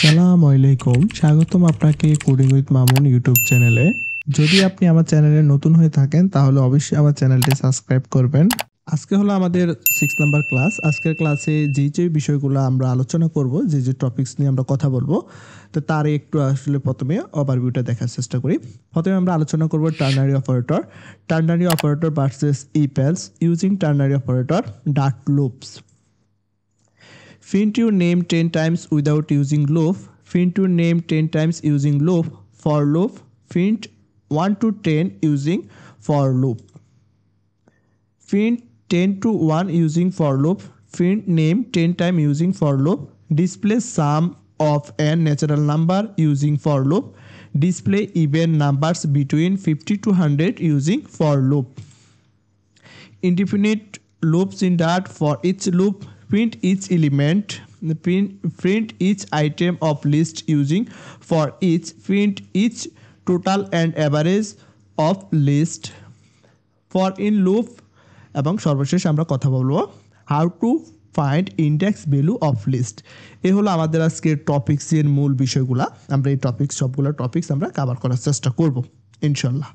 আসসালামু আলাইকুম, স্বাগতম আপনাকে কোডিং উইথ মামুন ইউটিউব চ্যানেলে। যদি আপনি আমার চ্যানেলে নতুন হয়ে থাকেন তাহলে অবশ্যই আমার চ্যানেলটি সাবস্ক্রাইব করবেন। আজকে হলো আমাদের 6 নাম্বার ক্লাস। আজকের ক্লাসে যে বিষয়গুলো আমরা আলোচনা করব, যে টপিকস নিয়ে আমরা কথা বলবো, তো তার একটু আসলে প্রথমে ওভারভিউটা দেখার চেষ্টা করি। প্রথমে আমরা আলোচনা করব ternary operator. Ternary operator versus if else using ternary operator, that loops. Print your name 10 times without using loop. Print your name 10 times using loop. For loop, print 1 to 10 using for loop. Print 10 to 1 using for loop. Print name 10 times using for loop. Display sum of a natural number using for loop. Display even numbers between 50 to 100 using for loop. Indefinite loops in Dart. For each loop, print each element. Print each item of list using for each. Print each total and average of list. For in loop এবং সর্বশেষ আমরা কথা বলবো how to find index value of list. এই হলো আমাদের আজকের টপিক্সের মূল বিষয়গুলো। আমরা এই সবগুলো টপিক্স আমরা কভার করার চেষ্টা করব ইনশাল্লাহ।